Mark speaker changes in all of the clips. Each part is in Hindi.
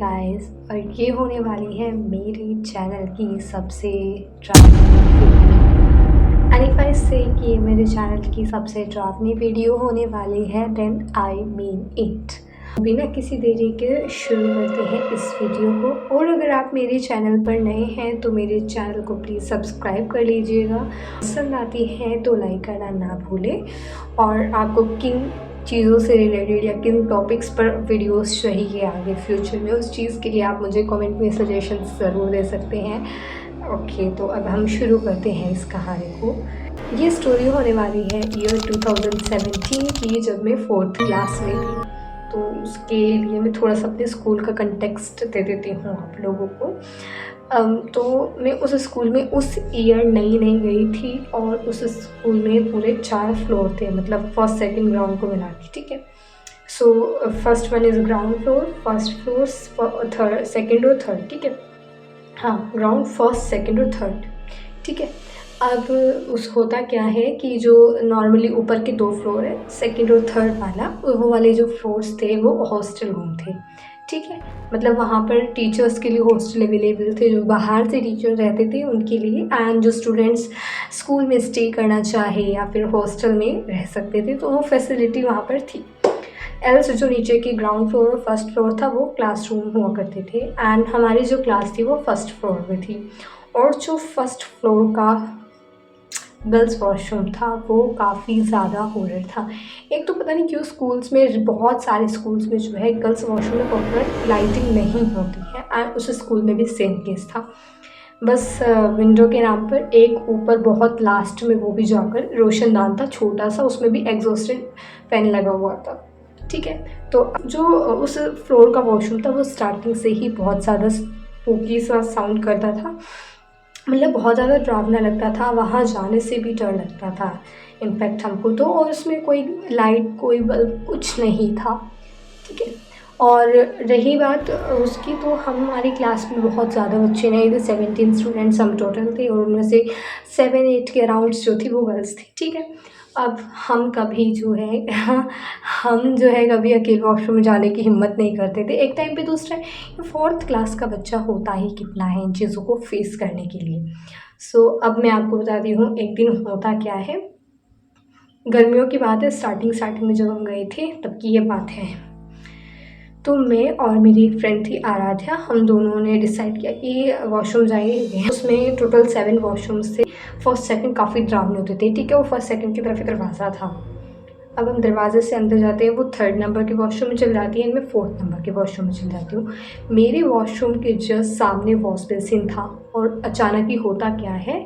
Speaker 1: गाइस, और ये होने वाली है मेरे चैनल की सबसे ड्रावनी वीडियो। एंड इफ आई से कि ये मेरे चैनल की सबसे ड्रावनी वीडियो होने वाली है देन आई मीन इट। बिना किसी देरी के शुरू करते हैं इस वीडियो को। और अगर आप मेरे चैनल पर नए हैं तो मेरे चैनल को प्लीज़ सब्सक्राइब कर लीजिएगा। पसंद आती है तो लाइक करना ना भूलें। और आपको किन चीज़ों से रिलेटेड या किन टॉपिक्स पर वीडियोस चाहिए आगे फ्यूचर में, उस चीज़ के लिए आप मुझे कमेंट में सजेशंस ज़रूर दे सकते हैं। ओके, तो अब हम शुरू करते हैं इस कहानी को। ये स्टोरी होने वाली है ईयर 2017 की, जब मैं 4th क्लास में थी। तो उसके लिए मैं थोड़ा सा अपने स्कूल का कंटेक्स्ट दे देती हूँ आप लोगों को। तो मैं उस स्कूल में उस ईयर नई गई थी और उस स्कूल में पूरे 4 फ्लोर थे, मतलब फर्स्ट सेकंड ग्राउंड को मिला के, ठीक है। So first one is ground floor, first floor, third, second और थर्ड, ठीक है। हाँ, ग्राउंड, फर्स्ट, सेकंड और थर्ड, ठीक है। अब उस होता क्या है कि जो नॉर्मली ऊपर के 2 फ्लोर है, सेकंड और थर्ड वाला, वो वाले जो फ्लोर्स थे वो हॉस्टल रूम थे, ठीक है। मतलब वहाँ पर टीचर्स के लिए हॉस्टल अवेलेबल थे, जो बाहर से टीचर रहते थे उनके लिए, एंड जो स्टूडेंट्स स्कूल में स्टे करना चाहे या फिर हॉस्टल में रह सकते थे, तो वो फैसिलिटी वहाँ पर थी। एल्स जो नीचे की ग्राउंड फ्लोर और फर्स्ट फ्लोर था वो क्लासरूम हुआ करते थे, एंड हमारी जो क्लास थी वो फर्स्ट फ्लोर में थी। और जो फर्स्ट फ्लोर का गर्ल्स वॉशरूम था वो काफ़ी ज़्यादा हॉरर था। एक तो पता नहीं क्यों स्कूल्स में, बहुत सारे स्कूल्स में जो है गर्ल्स वॉशरूम में प्रॉपर लाइटिंग नहीं होती है, एंड उस स्कूल में भी सेम केस था। बस विंडो के नाम पर एक ऊपर बहुत लास्ट में, वो भी जाकर रोशनदान था छोटा सा, उसमें भी एग्जॉस्टेड फैन लगा हुआ था, ठीक है। तो जो उस फ्लोर का वॉशरूम था वो स्टार्टिंग से ही बहुत ज़्यादा स्पूकी सा साउंड करता था, मतलब बहुत ज़्यादा डरावना लगता था, वहाँ जाने से भी डर लगता था इनफैक्ट हमको तो। और उसमें कोई लाइट, कोई बल्ब, कुछ नहीं था, ठीक है। और रही बात उसकी, तो हमारी क्लास में बहुत ज़्यादा बच्चे नहीं थे, 17 स्टूडेंट्स हम टोटल थे, और उनमें से 7-8 के अराउंड्स जो थी वो गर्ल्स थी, ठीक है। अब हम कभी जो है हम जो है कभी अकेले वॉशरूम में जाने की हिम्मत नहीं करते थे एक टाइम पे। दूसरा, 4th क्लास का बच्चा होता ही कितना है इन चीज़ों को फेस करने के लिए। सो अब मैं आपको बताती हूँ एक दिन होता क्या है। गर्मियों की बात है, स्टार्टिंग में जब हम गए थे तब की ये बात है। तो मैं और मेरी एक फ्रेंड थी आराध्या, हम दोनों ने डिसाइड किया कि वॉशरूम जाएंगे। उसमें टोटल 7 वॉशरूम्स थे। फर्स्ट सेकंड काफ़ी डरावने होते थे, ठीक है। वो फर्स्ट सेकंड की तरफ एक दरवाज़ा था। अब हम दरवाजे से अंदर जाते हैं, वो 3rd नंबर के वॉशरूम में चल जाती है, मैं 4th नंबर के वॉशरूम में चल जाती हूँ। मेरे वॉशरूम के जस्ट सामने वॉश बेसिन था, और अचानक ही होता क्या है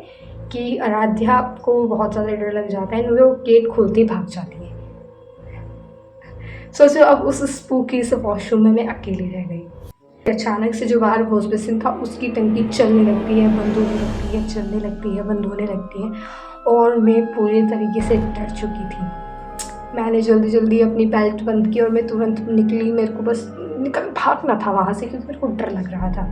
Speaker 1: कि आराध्या को बहुत ज़्यादा डर लग जाता है, वो गेट खोलते ही भाग जाती है। सोचो, अब उस स्पूकी से वॉशरूम में मैं अकेली रह गई। अचानक से जो बाहर वॉश बेसिन था उसकी टंकी चलने लगती है, बंद होने लगती है, चलने लगती है, बंद होने लगती है, और मैं पूरी तरीके से डर चुकी थी। मैंने जल्दी अपनी बेल्ट बंद की और मैं तुरंत निकली। मेरे को बस भागना था वहाँ से, क्योंकि मेरे को डर लग रहा था।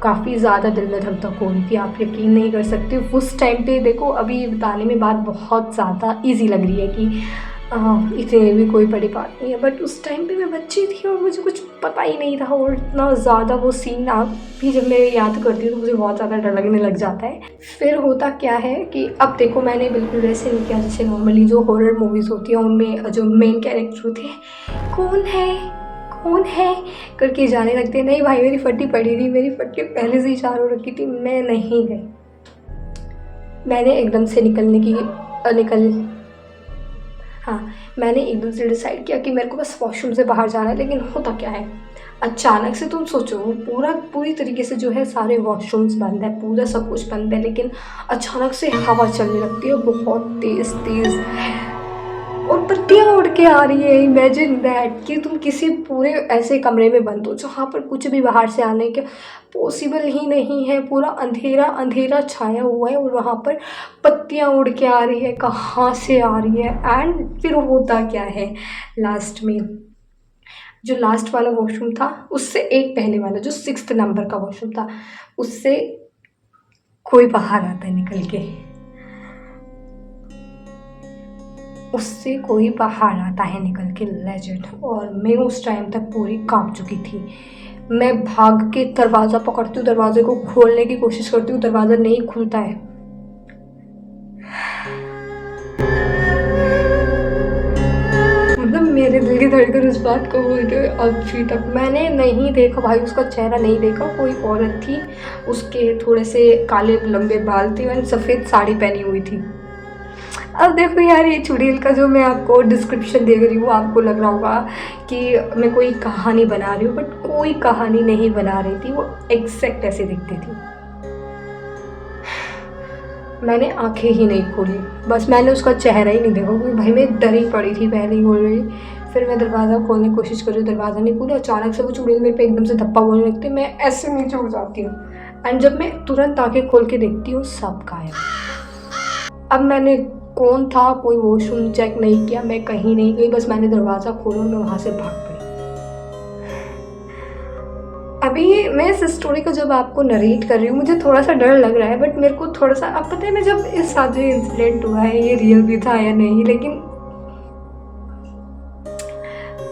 Speaker 1: काफ़ी ज़्यादा दिल में धक धक हो रही थी, आप यकीन नहीं कर सकते उस टाइम पे। देखो, अभी ये बताने में बात बहुत ज़्यादा ईजी लग रही है कि इतनी भी कोई बड़ी बात नहीं है, बट उस टाइम पे मैं बच्ची थी और मुझे कुछ पता ही नहीं था। और इतना ज़्यादा वो सीन आप भी जब मैं याद करती हूँ तो मुझे बहुत ज़्यादा डर लगने लग जाता है। फिर होता क्या है कि अब देखो, मैंने बिल्कुल वैसे नहीं किया जैसे नॉर्मली जो हॉरर मूवीज़ होती हैं उनमें जो मेन कैरेक्टर होते हैं, कौन है करके जाने लगते हैं। नहीं भाई, मेरी फटी पड़ी थी, मेरी फटी पहले से ही 4 हो रखी थी, मैं नहीं गई। मैंने एकदम से मैंने एकदम से डिसाइड किया कि मेरे को बस वॉशरूम से बाहर जाना है। लेकिन होता क्या है, अचानक से तुम सोचो, पूरी तरीके से जो है सारे वॉशरूम्स बंद है, पूरा सब कुछ बंद है, लेकिन अचानक से हवा चलने लगती है बहुत तेज़, और पत्तियाँ उड़ के आ रही है। इमेजिन दैट कि तुम किसी पूरे ऐसे कमरे में बंद हो जहाँ पर कुछ भी बाहर से आने के पॉसिबल ही नहीं है, पूरा अंधेरा छाया हुआ है, और वहाँ पर पत्तियाँ उड़ के आ रही है, कहाँ से आ रही है। एंड फिर होता क्या है, लास्ट में जो लास्ट वाला वॉशरूम था उससे एक पहले वाला जो 6th नंबर का वॉशरूम था, उससे कोई बाहर आता है निकल के। उससे कोई बाहर आता है निकल के, लेजेंड। और मैं उस टाइम तक पूरी कांप चुकी थी। मैं भाग के दरवाज़ा पकड़ती हूँ, दरवाजे को खोलने की कोशिश करती हूँ, दरवाज़ा नहीं खुलता है। मतलब मेरे दिल की धड़कन उस बात को बोलते हुए अभी तक मैंने नहीं देखा भाई, उसका चेहरा नहीं देखा। कोई औरत थी, उसके थोड़े से काले लंबे बाल थे और सफ़ेद साड़ी पहनी हुई थी। अब देखो यार, ये चुड़ैल का जो मैं आपको डिस्क्रिप्शन दे रही हूँ, आपको लग रहा होगा कि मैं कोई कहानी बना रही हूँ, बट कोई कहानी नहीं बना रही थी। वो एग्जैक्ट ऐसे दिखती थी। मैंने आंखें ही नहीं खोली, बस मैंने उसका चेहरा ही नहीं देखा, क्योंकि भाई मैं डरी पड़ी थी पहले ही ऑलरेडी। फिर मैं दरवाज़ा खोलने की कोशिश कर रही हूँ, दरवाज़ा नहीं खुला। अचानक से वो चुड़ैल मेरे पे एकदम से धप्पा बोलने लगती है, मैं ऐसे नीचे उड़ जाती हूँ। एंड जब मैं तुरंत आंखें खोल के देखती हूँ, सब गायब। अब मैंने कौन था, कोई वॉशरूम चेक नहीं किया, मैं कहीं नहीं गई, बस मैंने दरवाज़ा खोला और मैं वहाँ से भाग गई। अभी मैं इस स्टोरी को जब आपको नरेट कर रही हूँ, मुझे थोड़ा सा डर लग रहा है, बट मेरे को थोड़ा सा, अब पता है मैं जब इस साथ जो इंसिडेंट हुआ है ये रियल भी था या नहीं, लेकिन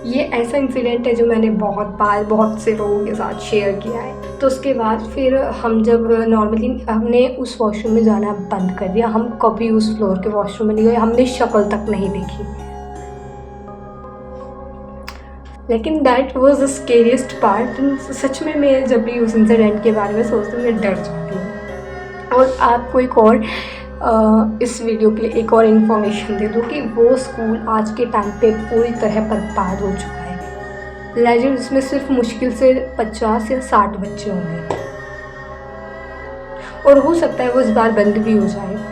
Speaker 1: ये ऐसा इंसिडेंट है जो मैंने बहुत बार बहुत से लोगों के साथ शेयर किया है। तो उसके बाद फिर हम जब नॉर्मली हमने उस वॉशरूम में जाना बंद कर दिया, हम कभी उस फ्लोर के वॉशरूम में नहीं गए, हमने शक्ल तक नहीं देखी। लेकिन that was the scariest part. सच में मैं जब भी उस इंसिडेंट के बारे में सोचती हूँ, मैं डर जाती हूँ। और आपको एक और इस वीडियो के लिए एक और इन्फॉर्मेशन दे दूँ कि वो स्कूल आज के टाइम पे पूरी तरह बर्बाद हो चुका है। लेजेंड उसमें सिर्फ मुश्किल से 50 या 60 बच्चे होंगे, और हो सकता है वो इस बार बंद भी हो जाए।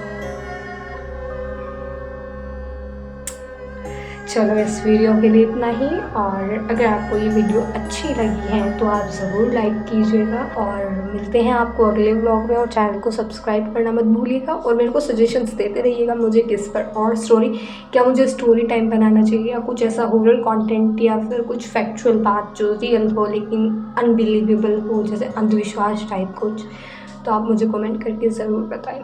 Speaker 1: चलो इस वीडियो के लिए इतना ही, और अगर आपको ये वीडियो अच्छी लगी है तो आप ज़रूर लाइक कीजिएगा, और मिलते हैं आपको अगले व्लॉग में। और चैनल को सब्सक्राइब करना मत भूलिएगा, और मेरे को सजेशंस देते रहिएगा मुझे किस पर और स्टोरी, क्या मुझे स्टोरी टाइम बनाना चाहिए या कुछ ऐसा हॉरर कंटेंट, या फिर कुछ फैक्चुअल बात जो रियल हो लेकिन अनबिलीवेबल हो, जैसे अंधविश्वास टाइप कुछ। तो आप मुझे कमेंट करके ज़रूर बताएं।